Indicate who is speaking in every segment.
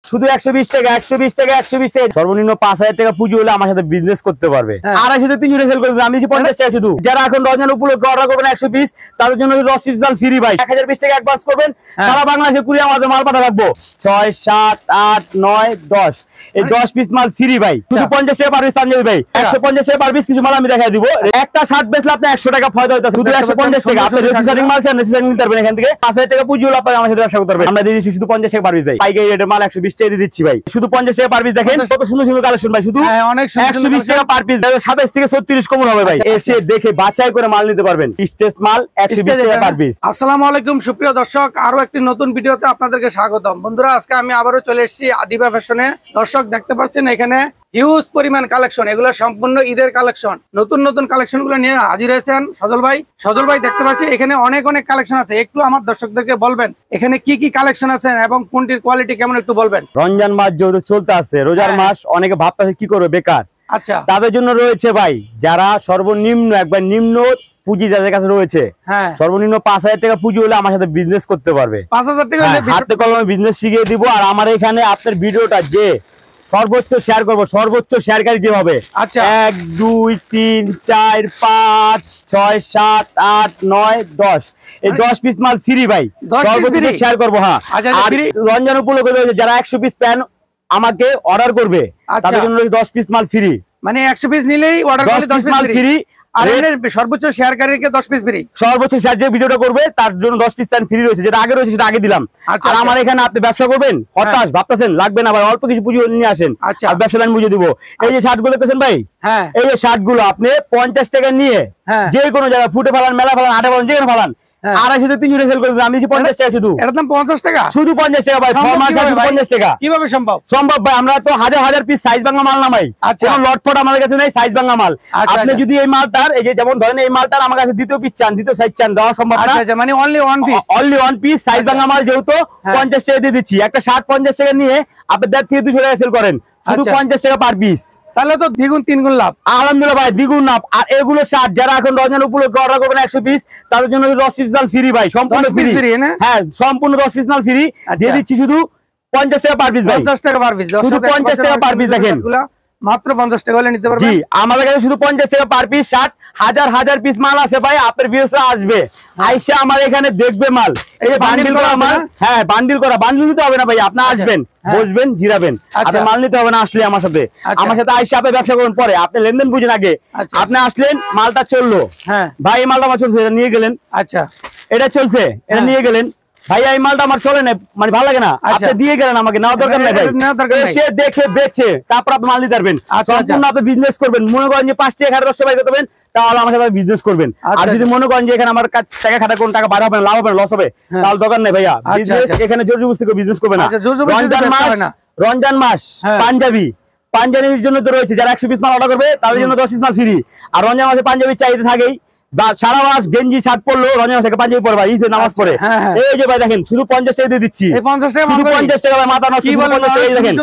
Speaker 1: শুধু 120 টাকা 120 টাকা 120 টাকা সর্বনিম্ন 5000 টাকা পুঁজি হলে আমার সাথে বিজনেস করতে পারবে। 250 থেকে 300 সেল করতে আমি দিচ্ছি 50 টাকা শুধু। যারা এখন রমজান উপলক্ষে অর্ডার করবেন 120 তাদের জন্য রসিদ ফ্রি ভাই। 1020 টাকা অ্যাডভান্স করবেন, সারা বাংলাদেশে কুরিয়ার আমাদের মাল পাঠা রাখবো। 6 7 8 9 10 এই 10 পিস মাল ফ্রি ভাই। শুধু 50 টাকা পার পিস পাঞ্জাবি ভাই। 150 টাকা পার পিস কিছু মাল আমি দেখাই দিব। একটা শার্ট বেচলে আপনি 100 টাকা ফায়দা হইতো। শুধু 150 টাকা আপনি রেজিস্ট্রেশন মাল চান রেজিস্ট্রেশন নিতে পারবেন এখান থেকে। 5000 টাকা পুঁজি হলে আপনি আমার সাথে ব্যবসা করতে পারবেন। আমরা দিয়ে দিচ্ছি শুধু 50 টাকা পার পিস ভাই। পাইকারি রেটে মাল 120 টাকা দিয়ে দিচ্ছি ভাই। শুধু 50 টাকা পার পিস দেখেন কত সুন্দর সুন্দর কালেকশন ভাই। শুধু অনেক 120 টাকা পার পিস 27 থেকে 36 কমন হবে ভাই। এসে দেখে বাছাই করে মাল নিতে পারবেন। স্টেজ মাল 120 টাকা পার পিস।
Speaker 2: আসসালামু আলাইকুম সুপ্রিয় দর্শক, আরো একটি নতুন ভিডিওতে আপনাদেরকে স্বাগতম। বন্ধুরা আজকে আমি আবারও চলে এসেছি আদিবা ফ্যাশনে। দর্শক দেখতে পাচ্ছেন এখানে হিউজ পরিমাণ কালেকশন, এগুলো সম্পূর্ণ ঈদের কালেকশন। নতুন নতুন কালেকশন গুলো নিয়ে হাজির হয়েছেন সজল ভাই। সজল ভাই দেখতে পাচ্ছি এখানে অনেক কালেকশন আছে। একটু আমার দর্শকদেরকে বলবেন এখানে কি কি কালেকশন আছে এবং কোনটির কোয়ালিটি কেমন একটু বলবেন।
Speaker 1: রমজান মাস যেহেতু চলতে আছে, রোজার মাস, অনেকে ভাবতেছে কি করবে বেকার। আচ্ছা, তাদের জন্য রয়েছে ভাই যারা সর্বনিম্ন একবার নিম্ন পুঁজি যাদের কাছে রয়েছে, সর্বনিম্ন 5000 টাকা পুঁজি হলে আমার সাথে বিজনেস করতে পারবে। 5000 টাকা হাতে কলমে বিজনেস শিখিয়ে দিব। আর আমার এখানে আপনার ভিডিওটা যে সর্বোচ্চ শেয়ার করবো, সর্বোচ্চ শেয়ারকারী যে হবে 1 2 3 4 5 6 7 8 9 10 এই 10 পিস মাল ফ্রি ভাই। সর্বোচ্চ শেয়ার করবো। হ্যাঁ, আর রমজান উপলক্ষে যারা 100 পিস প্যান আমাকে অর্ডার করবে তাদের জন্য 10 পিস মাল ফ্রি। মানে 100 পিস নিলেই অর্ডার করলে 10 পিস মাল ফ্রি। আর সর্বোচ্চ শেয়ারকারীকে 10 পিস ফ্রি। সর্বোচ্চ শেয়ার যে ভিডিওটা করবে তার জন্য 10 পিস ফ্রি রয়েছে। যেটা আগে রয়েছে সেটা আগে দিলাম। আর আমার এখানে আপনি ব্যবসা করবেন, হতাশ ভাবতেছেন লাগবে না ভাই, অল্প কিছু পুঁজি নিয়ে আসেন, আর ব্যবসা লাইন বুঝিয়ে দিব। এই যে শার্ট গুলো দেখতেছেন ভাই, এই যে শার্ট গুলো আপনি 50 টাকা নিয়ে যে কোনো জায়গায় ফুটে ফেলান, মেলা ফেলান, আটে ফেলান, যেখানে ফেলান 250 থেকে 300 সেল করতে আমি দিচ্ছি 50 টাকা শুধু। এটার দাম 50 টাকা, শুধু 50 টাকা ভাই। 50 টাকা কিভাবে সম্ভব? সম্ভব ভাই, আমরা তো হাজার হাজার পিস সাইজ বাংলা মাল নামাই। কোনো লটফট আমাদের কাছে নাই, সাইজ বাংলা মাল। আপনি যদি এই মালটার এই যে যেমন ধরেন এই মালটার আমার কাছে দ্বিতীয় পিস চান, দ্বিতীয় সাইজ চান, দেওয়া সম্ভব না। মানে only one piece, only one piece size Bangla মাল যেহেতু 50 টাকা দিয়ে দিচ্ছি। একটা শার্ট 50 টাকা নিয়ে আপনি 1.5 থেকে 200 টাকা সেল করেন, শুধু 50 টাকা পার পিস। তাহলে তো দ্বিগুণ তিনগুণ লাভ। আলহামদুলিল্লাহ ভাই, দ্বিগুণ লাভ। আর এগুলো শার্ট যারা এখন রমজান উপলক্ষে অর্ডার করবেন 100 পিস তাদের জন্য 10 পিস মাল ফ্রি ভাই, সম্পূর্ণ ফ্রি। হ্যাঁ, সম্পূর্ণ 10 পিস মাল ফ্রি দিয়ে দিচ্ছি শুধু 50 টাকা পার পিস ভাই। 50 টাকা পার পিস, শুধু 50 টাকা পার পিস। দেখেন মাত্র 50 টাকা হলে নিতে পারবেন। জি, আমাদের কাছে শুধু 50 টাকা পার পিস। শার্ট হাজার হাজার পিস মাল আছে ভাই। আপনার ভিউয়ার্সরা আসবে, আইসা আমার এখানে দেখবে মাল। এই যে বান্ডিল করা মাল, হ্যাঁ বান্ডিল করা, বান্ডিল নিতে হবে না ভাই। আপনি আসবেন, বসবেন, জিরাবেন, আপনি মাল নিতে হবে না। আসলে আমার সাথে আইসা আপনি ব্যবসা করুন, পরে আপনি লেনদেন বুঝেন। আগে আপনি আসলেন, মালটা চললো, ভাই এই মালটা আমার চলছে, এটা নিয়ে গেলেন। আচ্ছা, এটা চলছে, এটা নিয়ে গেলেন। ভাইয়া এই মালটা আমার চলে না, মানে ভালো লাগে না, আপনি দিয়ে গেলেন, আমাকে নেওয়া দরকার নাই ভাই। সে দেখে বেচে তারপর আপনি মাল নিতে পারবেন। সম্পূর্ণ আপনি বিজনেস করবেন। মনে করেন যে 5 টাকা 10 টাকা করবেন, তাহলে আমার সাথে বিজনেস করবেন। আর যদি মনে করেন যে এখানে আমার টাকা খাটা কোন টাকা বার হবে না, লাভ হবে না, লস হবে, তাহলে দরকার নেই ভাইয়া। বিজনেস এখানে জোর জবরদস্তি করে বিজনেস করবে না। রমজান মাস পাঞ্জাবির জন্য তো রয়েছে, যারা 100 পিস মাল অর্ডার করবে তাদের জন্য 10 পিস মাল ফ্রি। আর রমজান মাসে পাঞ্জাবির চাহিদা থাকেই, সারা মাস গেঞ্জি শার্ট পরলো, রমজান মাসে পাঞ্জাবি পরবা, ঈদের নামাজ পড়ে। এই যে ভাই দেখেন শুধু 50 টাকা দিয়ে দিচ্ছি, শুধু 50 টাকা ভাই। মাথা নষ্ট, 50 টাকা দেখেন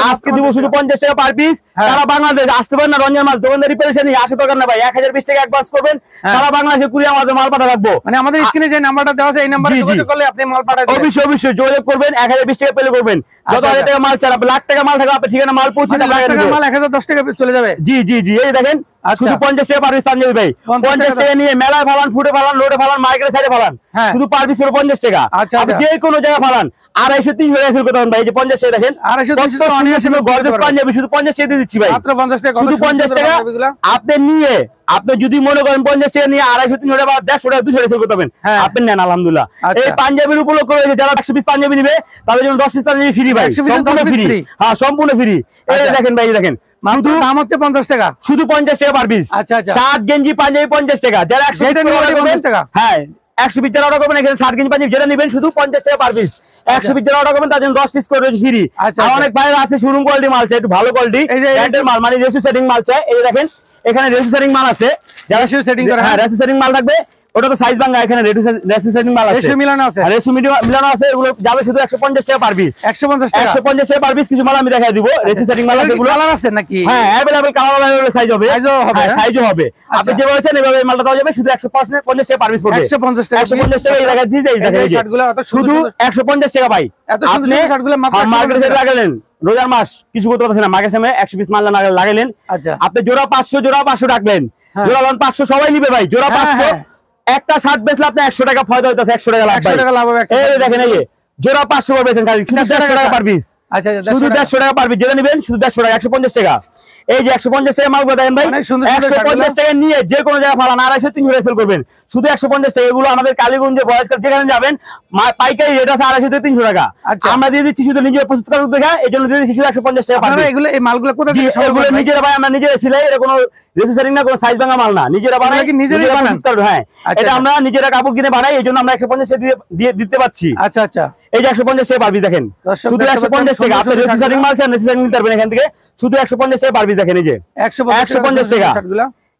Speaker 1: আজকে দিব শুধু 50 টাকা পার পিস। সারা বাংলাদেশ আসতে পারেন না রমজান মাস, দোকানদারি পেরেছেনই, আসে দরকার না ভাই। 1020 টাকা অ্যাডভান্স করবেন, সারা বাংলাদেশে কুরিয়ার আমাদের মাল পাঠা রাখবো। মানে আমাদের স্ক্রিনে যে নাম্বারটা দেওয়া আছে এই নাম্বারে যোগাযোগ করলে আপনি মাল পাঠাবেন। অবশ্যই অবশ্যই যোগাযোগ করবেন। 1020 টাকা পেলে করবেন। যত হাজার টাকা মাল চান, লাখ টাকা মাল থাকবে আপনার ঠিকানা মাল পৌঁছে দেবেন। মাল 1010 টাকা চলে যাবে। জি জি জি, এই দেখেন শুধু 50 টাকা পার পিস পাঞ্জাবি ভাই। 50 টাকা নিয়ে মেলায় ফালান, ফুটে ফালান, লোডে ফালান, মার্কেটে সাইডে ফালান, শুধু পার পিস হলো 50 টাকা। আপনি যে কোনো জায়গায় ফালান 250 300 টাকা সেল করতে পারেন ভাই। এই যে 50 টাকা দেখেন, 250 গর্জিয়াস পাঞ্জাবি শুধু 50 টাকা দিয়ে দিচ্ছি ভাই, মাত্র 50 টাকা, শুধু 50 টাকা। আপনি নিয়ে আপনি যদি মনে করেন 50 টাকা নিয়ে 250 300 টাকা 150 টাকা 200 টাকা সেল করতে পারেন, আপনি নেন আলহামদুলিল্লাহ। এই পাঞ্জাবির উপলক্ষে রয়েছে যারা 100 পিস পাঞ্জাবি নেবে তাদের জন্য 10 পিস পাঞ্জাবি ফ্রি ভাই, সম্পূর্ণ ফ্রি। হ্যাঁ, সম্পূর্ণ ফ্রি। এই দেখেন ভাই, দেখেন শুধু দাম হচ্ছে 50 টাকা, শুধু 50 টাকা পার পিস। আচ্ছা আচ্ছা, শার্ট গেঞ্জি পাঞ্জাবি 50 টাকা, যারা 100 পিস 50 টাকা। হ্যাঁ, 100 পিস যারা অর্ডার করবেন এখানে শার্ট গেঞ্জি পাঞ্জাবি যেটা নেবেন শুধু 50 টাকা পার পিস। 100 পিস যারা অর্ডার করবেন তার জন্য 10 পিস করে রয়েছে ফ্রি। আর অনেক ভাইরা আছে শোরুম কোয়ালিটি মাল চাই, একটু ভালো কোয়ালিটি ব্র্যান্ডের মাল, মানে রেসু সেটিং মাল চাই। এই দেখেন এখানে রেসু সেটিং মাল আছে, যারা রেসু সেটিং করে, হ্যাঁ রেসু সেটিং মাল থাকবে ওটা তো সাইজ ভাঙা, এখানে রেসু সেটিং মাল আছে,
Speaker 2: রেশু মিলানো আছে,
Speaker 1: রেসু মিলানো আছে, এগুলো যাবে শুধু 150 টাকা পার পিস।
Speaker 2: 150 টাকা,
Speaker 1: 150 টাকা পার পিস। কিছু মাল আমি দেখাই দিব, রেসু সেটিং মাল আছে, এগুলো
Speaker 2: কালার আছে নাকি?
Speaker 1: হ্যাঁ अवेलेबल কালার अवेलेबल সাইজ হবে, সাইজও হবে। আপনি যে বলেছেন এভাবে এই মালটা দেওয়া যাবে, শুধু 150 টাকা পার পিস পড়বে।
Speaker 2: 150 টাকা,
Speaker 1: 150 টাকা এই দেখা দিয়েছে, এই দেখেন এই শার্টগুলো শুধু 150 টাকা ভাই।
Speaker 2: এত সুন্দর সুন্দর শার্টগুলো মাত্র
Speaker 1: মার্কেটে লাগালেন, রোজার মাস কিছু করতে পারছেন না, মার্কেটের সামনে 100 পিস মাল লাগালেন।
Speaker 2: আচ্ছা,
Speaker 1: আপনি জোড়া 500 রাখলেন, জোড়া লন 500, সবাই নিবে ভাই। জোড়া 500, একটা শার্ট বেচলে আপনি 100 টাকা ফায়দা হইতাছে, 100 টাকা লাভ,
Speaker 2: 100 টাকা লাভ হবে।
Speaker 1: এই দেখেন এই যে জোড়া 500 বেচেন খালি, শুধু 150 টাকা পার পিস।
Speaker 2: আচ্ছা,
Speaker 1: শুধু 150 টাকা পার পিস, যেটা নেবেন শুধু 150 টাকা, 150 টাকা। এই যে 150 টাকা মাল দেখেন ভাই, 150 টাকা নিয়ে যে কোনো জায়গায় ফালান, 250-300 সেল করবেন শুধু 150 টাকা। এগুলো আমাদের কালীগঞ্জে বয়স যেখানে যাবেন পাইকারি রেট আছে 250-300 টাকা, আমরা দিয়ে দিচ্ছি শুধু নিজে প্রস্তুত করার দেখা, এই জন্য দিয়ে দিচ্ছি শুধু 150 টাকা পার পিস।
Speaker 2: এগুলো এই মালগুলো কোথা থেকে?
Speaker 1: এগুলো নিজেরা ভাই, আমরা নিজেরা সিলাই, এটা কোনো রেজিস্টারিং না, কোনো সাইজ ভাঙা মাল না, নিজেরা বানাই, নিজেরা বানাই। হ্যাঁ, এটা আমরা নিজেরা কাপড় কিনে বানাই, এই জন্য আমরা 150 টাকা দিয়ে দিতে পাচ্ছি।
Speaker 2: আচ্ছা আচ্ছা,
Speaker 1: এই যে 150 টাকা পার পিস দেখেন, শুধু 150 টাকা। আপনি রেজিস্টারিং মাল চান, রেজিস্টারিং নিতে পারবেন এখান থেকে, শুধু 150 টাকা পার পিস দেখেন। এই যে 150 টাকা,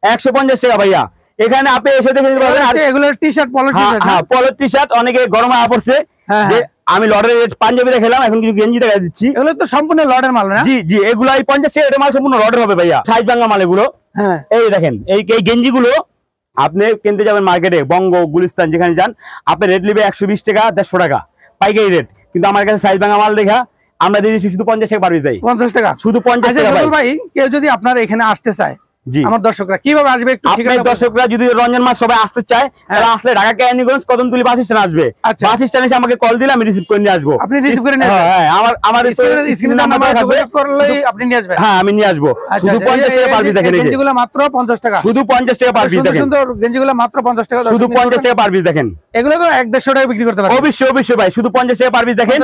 Speaker 1: 150 টাকা ভাইয়া। এখানে আপনি এসে দেখে নিতে পারবেন।
Speaker 2: এগুলো টি-শার্ট, পলো টি-শার্ট,
Speaker 1: হ্যাঁ পলো টি-শার্ট, অনেকে গরমে পড়ছে, আমি লটের পাঞ্জাবি দেখালাম, এখন কিছু গেঞ্জি দেখা দিচ্ছি।
Speaker 2: এগুলো তো সম্পূর্ণ লটের মাল না?
Speaker 1: জি জি, এগুলো 50 টাকা, এটা মাল সম্পূর্ণ লটের হবে ভাইয়া, সাইজ ভাঙা মাল এগুলো। এই দেখেন এই গেঞ্জি গুলো আপনি কিনতে যাবেন মার্কেটে, বঙ্গ, গুলিস্তান, যেখানে যান, আপনি রেট নিবে 120 টাকা, 150 টাকা পাইকারি রেট। কিন্তু আমার কাছে সাইজ ভাঙা মাল দেখা আমরা দিয়ে দিচ্ছি শুধু 50 টাকা পার পিস ভাই।
Speaker 2: 50 টাকা,
Speaker 1: শুধু 50 টাকা
Speaker 2: ভাই। কেউ যদি আপনার এখানে আসতে চায়, আমার দর্শকরা কিভাবে আসবে? একটু
Speaker 1: আপনার দর্শকরা যদি রমজান মাস সবাই আসতে চায়, তাহলে আসলে ঢাকা কেরানীগঞ্জ কদমতলী বাস স্ট্যান্ড আসবে। বাস স্ট্যান্ডে এসে আমাকে কল দিলে আমি রিসিভ করে নিয়ে আসবো।
Speaker 2: আপনি রিসিভ করে নিয়ে আসবেন?
Speaker 1: হ্যাঁ, আমার
Speaker 2: স্ক্রিনে নাম্বার যোগাযোগ করলেই আপনি নিয়ে আসবেন।
Speaker 1: হ্যাঁ, আমি নিয়ে আসবো। শুধু 50 টাকা পার পিস দেখেন, এই
Speaker 2: গেঞ্জিগুলো মাত্র 50 টাকা,
Speaker 1: শুধু 50 টাকা পার পিস দেখেন,
Speaker 2: সুন্দর গেঞ্জিগুলো মাত্র 50 টাকা,
Speaker 1: শুধু 50 টাকা পার পিস দেখেন।
Speaker 2: এগুলো তো 150 টাকা বিক্রি করতে পারবেন।
Speaker 1: অবশ্যই অবশ্যই ভাই, শুধু 50 টাকা পার পিস দেখেন।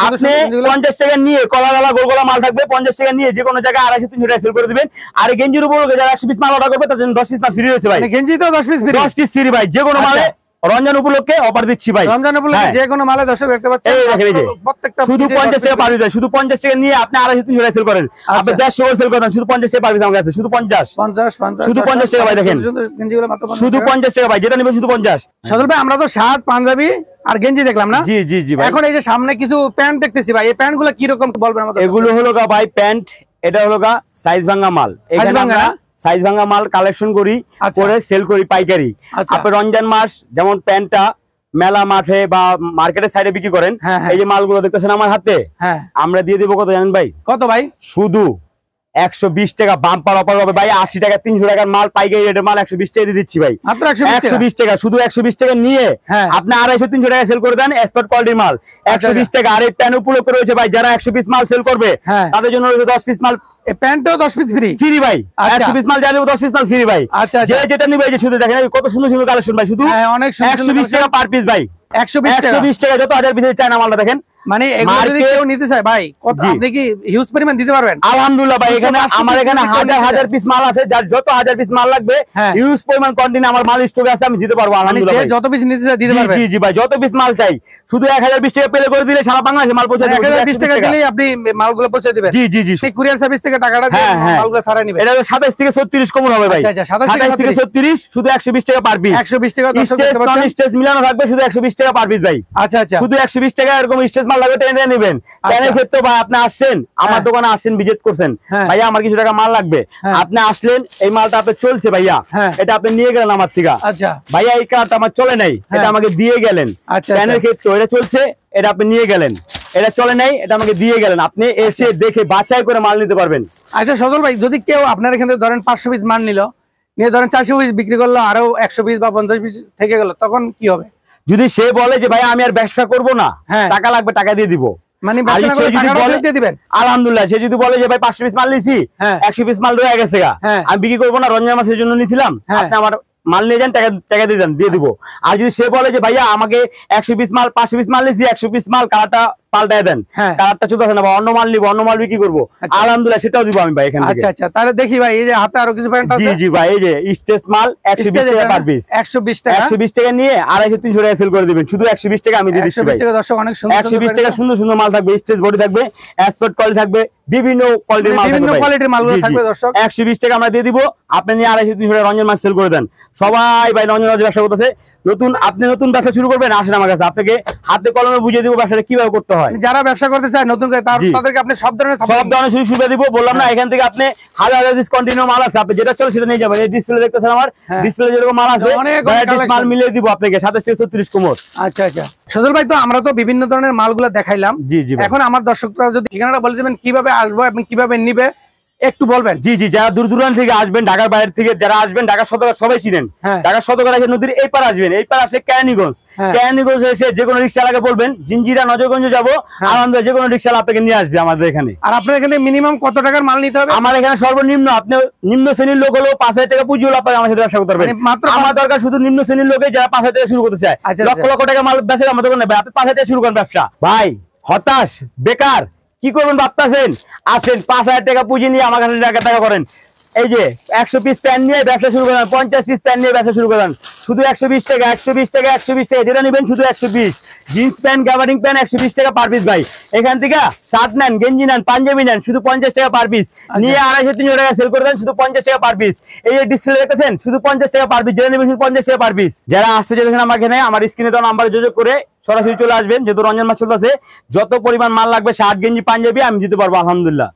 Speaker 1: আপনি 50 টাকা নিয়ে কলা গলা গোল গলা মাল থাকবে, 50 টাকা নিয়ে যে কোনো জায়গায় 250-300 টাকা সেল করে দিবেন। আর গেঞ্জির উপর যারা 100 পিস মাল অর্ডার করবে তাদের জন্য 10 পিস ফ্রি হয়েছে ভাই।
Speaker 2: গেঞ্জি তো 10 পিস ফ্রি,
Speaker 1: 10 পিস ফ্রি ভাই, যে কোনো মালে রমজান উপলক্ষে অফার দিচ্ছি ভাই।
Speaker 2: রমজান উপলক্ষে যে কোনো মালে দর্শক দেখতে পাচ্ছেন,
Speaker 1: এই দেখেন এই যে প্রত্যেকটা শুধু 50 টাকা পার পিস, শুধু 50 টাকা নিয়ে আপনি 250-300 টাকা সেল করেন, আপনি 150 করে সেল করেন, শুধু 50 টাকা পার পিস আমার কাছে, শুধু 50 শুধু 50 টাকা ভাই দেখেন,
Speaker 2: গেঞ্জিগুলো মাত্র
Speaker 1: শুধু 50 টাকা ভাই, যেটা নেবেন শুধু 50।
Speaker 2: সদল ভাই, আমরা তো শার্ট, পাঞ্জাবি আর গেঞ্জি দেখলাম না?
Speaker 1: জি জি জি ভাই।
Speaker 2: এখন এই যে সামনে কিছু প্যান্ট দেখতেছি ভাই, এই প্যান্টগুলো কি রকম বলবেন আমাদের?
Speaker 1: এগুলো হলো গা ভাই প্যান্ট, এটা হলো গা সাইজ ভাঙা মাল, এখানে আমরা সাইজ ভাঙা মাল কালেকশন করি, করে সেল করি পাইকারি। আপনি রমজান মাস যেমন প্যান্টটা মেলা মাঠে বা মার্কেটের সাইডে বিক্রি করেন, এই যে মালগুলো দেখতেছেন আমার হাতে, আমরা দিয়ে দিব কত জানেন ভাই?
Speaker 2: কত ভাই?
Speaker 1: শুধু 120 টাকা বাম্পার অফার হবে ভাই। 80 টাকা 300 টাকার মাল পাইকারি রেটের মাল 120 টাকা দিয়ে দিচ্ছি ভাই,
Speaker 2: মাত্র
Speaker 1: 120 টাকা। শুধু 120 টাকা নিয়ে আপনি 250-300 টাকা সেল করে দেন, এক্সপার্ট কোয়ালিটির মাল 120 টাকা। আর এই প্যান উপলক্ষে রয়েছে ভাই, যারা 100 পিস মাল সেল করবে তাদের জন্য রয়েছে 10 পিস মাল,
Speaker 2: প্যান্টও 10 পিস ফ্রি
Speaker 1: ফ্রি ভাই। 100 পিস মাল যাবে 10 পিস মাল ফ্রি ভাই। যে যেটা নিবে, যে শুধু দেখেন কত সুন্দর সুন্দর কালেকশন ভাই, শুধু 120 টাকা পার পিস ভাই, 120 টাকা। যত হাজার পিসের চায়না মালটা দেখেন,
Speaker 2: মানে এগুলো যদি কেউ নিতে চায় ভাই, কত আপনি কি হিউজ পরিমাণ দিতে পারবেন?
Speaker 1: আলহামদুলিল্লাহ ভাই, এখানে আমার এখানে হাজার হাজার পিস মাল আছে, যার যত হাজার পিস মাল লাগবে হিউজ পরিমাণ কন্টিনিউ আমার মাল স্টক আছে, আমি দিতে পারবো আলহামদুলিল্লাহ।
Speaker 2: যত পিস নিতে চাই দিতে পারবেন?
Speaker 1: জি জি ভাই, যত পিস মাল চাই শুধু 1020 টাকা পেলে করে দিলে সারা বাংলাদেশে মাল পৌঁছে দেব।
Speaker 2: 1020 টাকা দিলেই আপনি মালগুলো পৌঁছে দিবেন?
Speaker 1: জি জি জি,
Speaker 2: সেই কুরিয়ার সার্ভিস থেকে টাকাটা দিয়ে মালগুলো ছাড়াই নেবেন।
Speaker 1: এটা 27 থেকে 36 কম হবে ভাই।
Speaker 2: আচ্ছা আচ্ছা,
Speaker 1: 27 থেকে 36, শুধু 120 টাকা পার পিস।
Speaker 2: 120 টাকা দর্শক দেখতে পাচ্ছেন,
Speaker 1: স্টেজ মিলানো থাকবে, শুধু 120 টাকা পার পিস ভাই।
Speaker 2: আচ্ছা আচ্ছা,
Speaker 1: শুধু 120 টাকা এরকম স্টেজ মাল লাগবে, টেনে নেবেন। প্যানের ক্ষেত্রে ভাই আপনি আসছেন আমার দোকানে, আসছেন ভিজিট করছেন, ভাইয়া আমার কিছু টাকা মাল লাগবে, আপনি আসলেন, এই মালটা আপনি চলছে ভাইয়া, এটা আপনি নিয়ে গেলেন আমার থেকে।
Speaker 2: আচ্ছা
Speaker 1: ভাইয়া এই কার্ডটা আমার চলে নাই, এটা আমাকে দিয়ে গেলেন। প্যানের ক্ষেত্রে এটা চলছে, এটা আপনি নিয়ে গেলেন, এটা চলে নাই, এটা আমাকে দিয়ে গেলেন, আপনি এসে দেখে বাছাই করে মাল নিতে পারবেন।
Speaker 2: আচ্ছা সজল ভাই, যদি কেউ আপনার এখান থেকে ধরেন 500 পিস মাল নিল, নিয়ে ধরেন 400 পিস বিক্রি করলো, আরো 100 পিস বা 50 পিস থেকে গেল, তখন কি হবে?
Speaker 1: যদি সে বলে যে ভাই আমি আর ব্যবসা করবো না, টাকা লাগবে, টাকা দিয়ে দিব,
Speaker 2: মানে
Speaker 1: আলহামদুলিল্লাহ। সে যদি বলে যে ভাই 500 পিস মাল নিছি, 100 পিস মাল রয়ে গেছে, আমি বিক্রি করবো না, রমজান মাসের জন্য নিছিলাম, আপনি আমার মাল নিয়ে যান, টাকা দিয়ে দেন, দিয়ে দিব। আর যদি সে বলে যে ভাইয়া আমাকে 100 পিস মাল 500 পিস মাল নিছি, 100 পিস মাল কালারটা পাল্টায় দেন, কালারটা চলতেছে না বা অন্য মাল নিব, অন্য মাল বিক্রি করবো, আলহামদুলিল্লাহ সেটাও দিব আমি ভাই এখান থেকে।
Speaker 2: আচ্ছা আচ্ছা, তাহলে দেখি ভাই এই যে হাতে আরো কিছু প্যান্ট আছে।
Speaker 1: জি জি ভাই, এই যে স্টেজ মাল 120 টাকা পার পিস,
Speaker 2: 120 টাকা,
Speaker 1: 120 টাকা নিয়ে 250-300 টাকা সেল করে দিবেন, শুধু 120 টাকা আমি দিয়ে দিচ্ছি ভাই।
Speaker 2: 120 টাকা দর্শক, অনেক সুন্দর
Speaker 1: 120 টাকা সুন্দর সুন্দর মাল থাকবে, স্টেজ বডি থাকবে, এক্সপার্ট কোয়ালিটি থাকবে, বিভিন্ন কোয়ালিটির মাল থাকবে,
Speaker 2: বিভিন্ন কোয়ালিটির মালগুলো থাকবে দর্শক।
Speaker 1: 120 টাকা আমরা দিয়ে দিব, আপনি নিয়ে 250-300 টাকা রমজান মাস সেল করে দেন। সবাই ভাই রমজান মাসে ব্যবসা করতেছে, নতুন আপনি নতুন ব্যবসা শুরু করবেন, আসেন আমার কাছে, আপনাকে হাতে কলমে বুঝিয়ে দিব ব্যবসাটা কিভাবে করতে হয়।
Speaker 2: যারা ব্যবসা করতে চায় নতুন করে তাদেরকে আপনি সব ধরনের
Speaker 1: সুযোগ সুবিধা দিব। বললাম না, এখান থেকে আপনি হাজার পিস কন্টিনিউ মাল আছে, আপনি যেটা চলে সেটা নিয়ে যাবেন। এই ডিসপ্লে দেখতেছেন, আমার ডিসপ্লে যেরকম মাল আছে মাল মিলিয়ে দিব আপনাকে 27 থেকে 36 কোমর।
Speaker 2: আচ্ছা আচ্ছা সজল ভাই, তো আমরা তো বিভিন্ন ধরনের মালগুলো দেখাইলাম।
Speaker 1: জি জি,
Speaker 2: এখন আমার দর্শকরা যদি ঠিকানাটা বলে দিবেন কিভাবে আসবো এবং কিভাবে নিবে একটু বলবেন।
Speaker 1: জি জি, যারা দূর দূরান্ত থেকে আসবেন, ঢাকার বাইরে থেকে যারা আসবেন, ঢাকা সদর সবাই চিনেন, ঢাকা সদর এসে নদীর এই পার আসবেন, এই পার আসলে কেরানীগঞ্জ, কেরানীগঞ্জ এসে যে কোনো রিক্সাওয়ালাকে বলবেন জিঞ্জিরা নজরগঞ্জ যাবো, আনন্দ যে কোনো রিক্সাওয়ালা আপনাকে নিয়ে আসবে আমাদের এখানে।
Speaker 2: আর আপনার এখানে মিনিমাম কত টাকার মাল নিতে হবে?
Speaker 1: আমার এখানে সর্বনিম্ন আপনি নিম্ন শ্রেণীর লোক হলো 5,000 টাকা পুঁজি হলো আপনার আমার সাথে ব্যবসা করতে পারবেন। আমার দরকার শুধু নিম্ন শ্রেণীর লোকে যারা 5,000 টাকা শুরু করতে চায়, লক্ষ লক্ষ টাকা মাল বেচে আমাদের কোনো আপনি 5,000 টাকা শুরু করেন ব্যবসা। ভাই হতাশ বেকার কি করবেন ভাবতেছেন, আসেন 5,000 টাকা পুঁজি নিয়ে আমার কাছে টাকা করেন। এই যে 100 পিস প্যান নিয়ে ব্যবসা শুরু করেন, 50 পিস প্যান নিয়ে ব্যবসা শুরু করেন, শুধু 120 টাকা 120 টাকা 120 টাকা যেটা নেবেন শুধু 120। জিন্স প্যান্ট গাভারিং প্যান্ট 120 টাকা পার পিস। ভাই এখান থেকে শার্ট নেন, গেঞ্জি নেন, পাঞ্জাবি নেন, শুধু 50 টাকা পার পিস নিয়ে 250-300 টাকা সেল করে দেন, শুধু 50 টাকা পার পিস। এই যে ডিসপ্লে দেখতেছেন শুধু 50 টাকা পার পিস, যেটা নেবেন শুধু 50 টাকা পার পিস। যারা আসতে চাইছেন আমার এখানে, আমার স্ক্রিনে দেওয়া নাম্বারে যোগাযোগ করে সরাসরি চলে আসবেন, যেহেতু রমজান মাস চলতেছে, যত পরিমাণ মাল লাগবে শার্ট গেঞ্জি পাঞ্জাবি আমি দিতে পারবো আলহামদুলিল্লাহ।